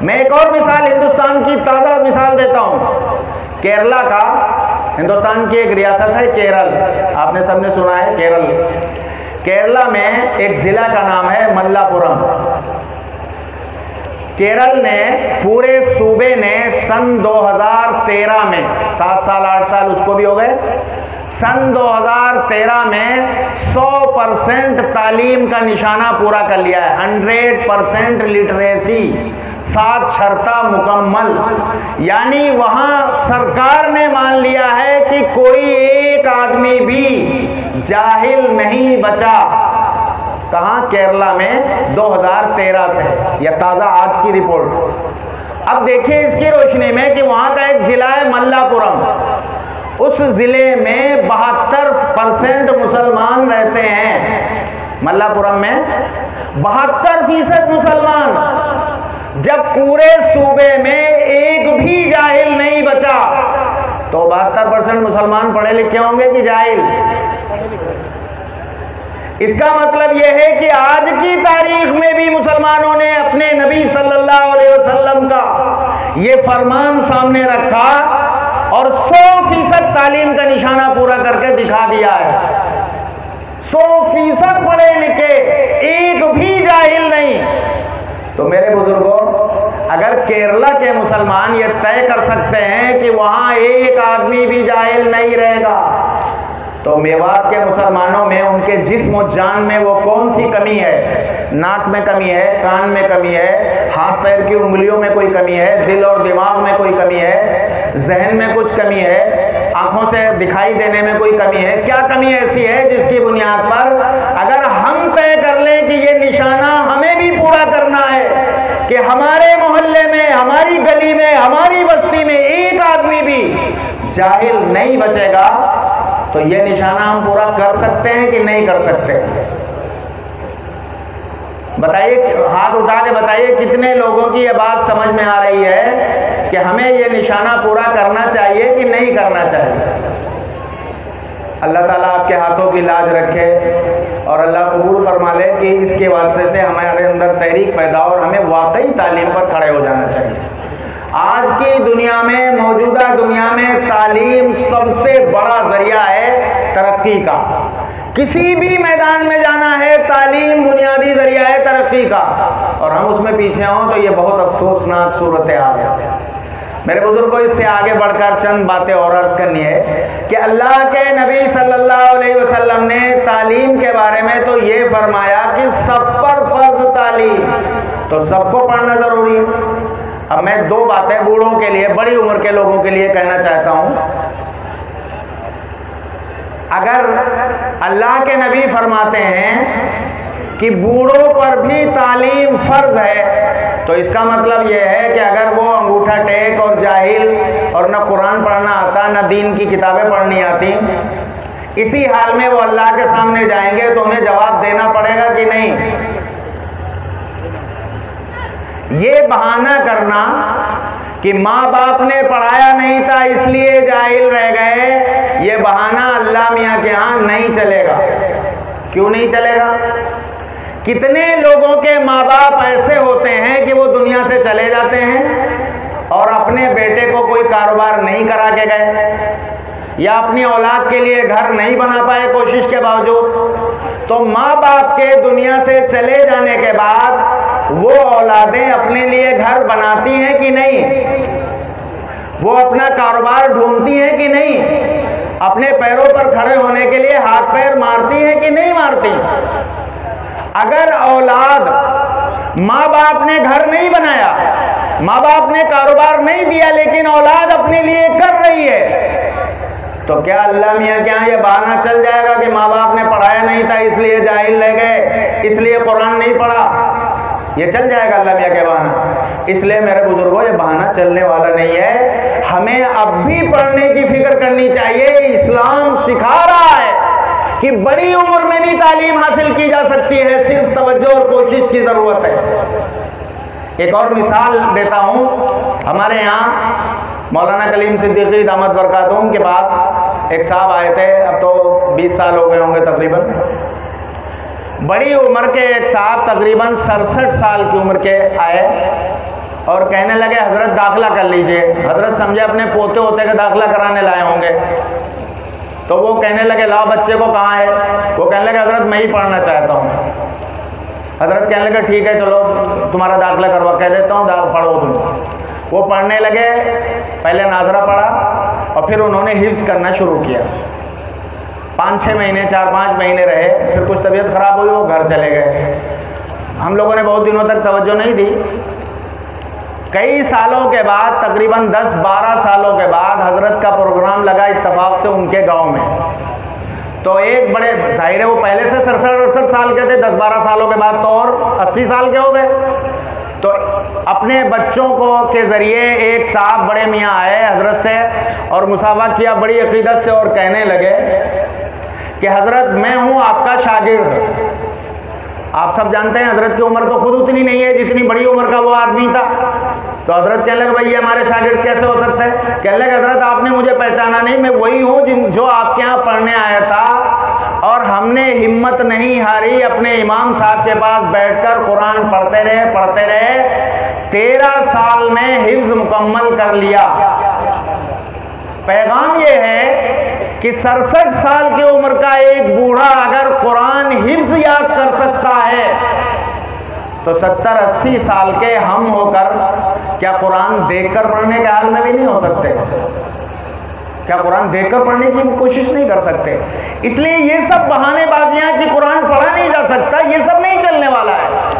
मैं एक और मिसाल, हिंदुस्तान की ताज़ा मिसाल देता हूँ। केरला का, हिंदुस्तान की एक रियासत है केरल, आपने सबने सुना है केरल। केरला में एक ज़िला का नाम है मल्लापुरम। केरल ने, पूरे सूबे ने सन 2013 में, 7 साल 8 साल उसको भी हो गए, सन 2013 में 100% तालीम का निशाना पूरा कर लिया है। 100% लिटरेसी, साक्षरता मुकम्मल। यानी वहाँ सरकार ने मान लिया है कि कोई एक आदमी भी जाहिल नहीं बचा। कहाँ? केरला में 2013 से, यह ताज़ा आज की रिपोर्ट। अब देखिए इसकी रोशनी में कि वहाँ का एक ज़िला है मल्लापुरम, उस ज़िले में 72% मुसलमान रहते हैं। मल्लापुरम में 72% मुसलमान। जब पूरे सूबे में एक भी जाहिल नहीं बचा, तो 72% मुसलमान पढ़े लिखे होंगे कि जाहिल? इसका मतलब यह है कि आज की तारीख में भी मुसलमानों ने अपने नबी सल्लल्लाहु अलैहि वसल्लम का ये फरमान सामने रखा और 100% तालीम का निशाना पूरा करके दिखा दिया है। 100% पढ़े लिखे, एक भी जाहिल नहीं। तो मेरे बुजुर्गों, अगर केरला के मुसलमान ये तय कर सकते हैं कि वहां एक आदमी भी जाहिल नहीं रहेगा, तो मेवात के मुसलमानों में, उनके जिस्म और जान में वो कौन सी कमी है? नाक में कमी है, कान में कमी है, हाथ पैर की उंगलियों में कोई कमी है, दिल और दिमाग में कोई कमी है, जहन में कुछ कमी है, आंखों से दिखाई देने में कोई कमी है? क्या कमी ऐसी है जिसकी बुनियाद पर अगर हम तय कर लें कि ये निशाना हमें भी पूरा करना है कि हमारे मोहल्ले में, हमारी गली में, हमारी बस्ती में एक आदमी भी जाहिल नहीं बचेगा, तो ये निशाना हम पूरा कर सकते हैं कि नहीं कर सकते? बताइए, हाथ उठा के बताइए कितने लोगों की ये बात समझ में आ रही है कि हमें ये निशाना पूरा करना चाहिए कि नहीं करना चाहिए? अल्लाह ताला आपके हाथों की लाज रखे और अल्लाह कबूल फरमा ले कि इसके वास्ते से हमारे अंदर तहरीक पैदा हो और हमें वाकई तालीम पर खड़े हो जाना चाहिए। आज की दुनिया में, मौजूदा दुनिया में तालीम सबसे बड़ा जरिया है तरक्की का। किसी भी मैदान में जाना है, तालीम बुनियादी जरिया है तरक्की का, और हम उसमें पीछे हों तो ये बहुत अफसोसनाक सूरत हाल है। मेरे बुजुर्गों, इससे आगे बढ़कर चंद बातें और अर्ज करनी है कि अल्लाह के नबी सल्लल्लाहु अलैहि वसल्लम ने तालीम के बारे में तो ये फरमाया कि सब पर फर्ज तालीम, तो सबको पढ़ना जरूरी है। अब मैं दो बातें बूढ़ों के लिए, बड़ी उम्र के लोगों के लिए कहना चाहता हूं। अगर अल्लाह के नबी फरमाते हैं कि बूढ़ों पर भी तालीम फर्ज है, तो इसका मतलब यह है कि अगर वो अंगूठा टेक और जाहिल और न कुरान पढ़ना आता, न दीन की किताबें पढ़नी आती, इसी हाल में वो अल्लाह के सामने जाएंगे तो उन्हें जवाब देना पड़ेगा कि नहीं? ये बहाना करना कि माँ बाप ने पढ़ाया नहीं था इसलिए जाहिल रह गए, ये बहाना अल्लाह मियाँ के यहाँ नहीं चलेगा। क्यों नहीं चलेगा? कितने लोगों के माँ बाप ऐसे होते हैं कि वो दुनिया से चले जाते हैं और अपने बेटे को कोई कारोबार नहीं करा के गए, या अपनी औलाद के लिए घर नहीं बना पाए कोशिश के बावजूद। तो माँ बाप के दुनिया से चले जाने के बाद वो औलादें अपने लिए घर बनाती हैं कि नहीं? वो अपना कारोबार ढूंढती हैं कि नहीं? अपने पैरों पर खड़े होने के लिए हाथ पैर मारती हैं कि नहीं मारती? अगर औलाद, माँ बाप ने घर नहीं बनाया, माँ बाप ने कारोबार नहीं दिया, लेकिन औलाद अपने लिए कर रही है, तो क्या अल्लाह मियाँ क्या ये बहाना चल जाएगा कि माँ बाप ने पढ़ाया नहीं था इसलिए जाहिल रह गए, इसलिए कुरान नहीं पढ़ा? ये चल जाएगा अल्लाह मियाँ के बहाना? इसलिए मेरे बुजुर्गों, ये बहाना चलने वाला नहीं है। हमें अब भी पढ़ने की फिक्र करनी चाहिए। इस्लाम सिखा रहा है कि बड़ी उम्र में भी तालीम हासिल की जा सकती है, सिर्फ तवज्जो और कोशिश की ज़रूरत है। एक और मिसाल देता हूँ। हमारे यहाँ मौलाना कलीम सिद्दीकी दामत बरकातुहूम के पास एक साहब आए थे, अब तो 20 साल हो गए होंगे तकरीबन। बड़ी उम्र के एक साहब, तकरीबन 67 साल की उम्र के आए और कहने लगे हजरत दाखिला कर लीजिए। हजरत समझे अपने पोते होते का दाखिला कराने लाए होंगे, तो वो कहने लगे लाओ बच्चे को, कहाँ है? वो कहने लगे हजरत मैं ही पढ़ना चाहता हूँ। हजरत कहने लगे ठीक है चलो तुम्हारा दाखिला करवा, कह देता हूँ पढ़ो तुम। वो पढ़ने लगे, पहले नाजरा पढ़ा और फिर उन्होंने हिफ्ज़ करना शुरू किया। 5-6 महीने 4-5 महीने रहे, फिर कुछ तबीयत ख़राब हुई, वो घर चले गए। हम लोगों ने बहुत दिनों तक तवज्जो नहीं दी। कई सालों के बाद, तकरीबन 10-12 सालों के बाद हजरत का प्रोग्राम लगा इत्तफाक से उनके गांव में। तो एक बड़े, जाहिर है वो पहले से 67-68 साल के थे, 10-12 सालों के बाद तो और 80 साल के हो गए। तो अपने बच्चों को के ज़रिए एक साहब बड़े मियाँ आए हजरत से और मुसाफा किया बड़ी अकीदत से और कहने लगे कि हजरत मैं हूँ आपका शागिर्द। आप सब जानते हैं हजरत की उम्र तो खुद उतनी नहीं है जितनी बड़ी उम्र का वो आदमी था। तो हजरत कहने लगे भाई ये हमारे शागिर्द कैसे हो सकते हैं? कहने लगे हजरत आपने मुझे पहचाना नहीं, मैं वही हूँ जो आपके यहाँ पढ़ने आया था। और हमने हिम्मत नहीं हारी, अपने इमाम साहब के पास बैठकर कुरान पढ़ते रहे 13 साल में हिफ्ज़ मुकम्मल कर लिया। पैगाम ये है कि 67 साल की उम्र का एक बूढ़ा अगर कुरान हिफ्ज़ याद कर सकता है तो 70-80 साल के हम होकर क्या कुरान देखकर पढ़ने के हाल में भी नहीं हो सकते? क्या कुरान देखकर पढ़ने की कोशिश नहीं कर सकते? इसलिए ये सब बहानेबाजियां कि कुरान पढ़ा नहीं जा सकता, ये सब नहीं चलने वाला है।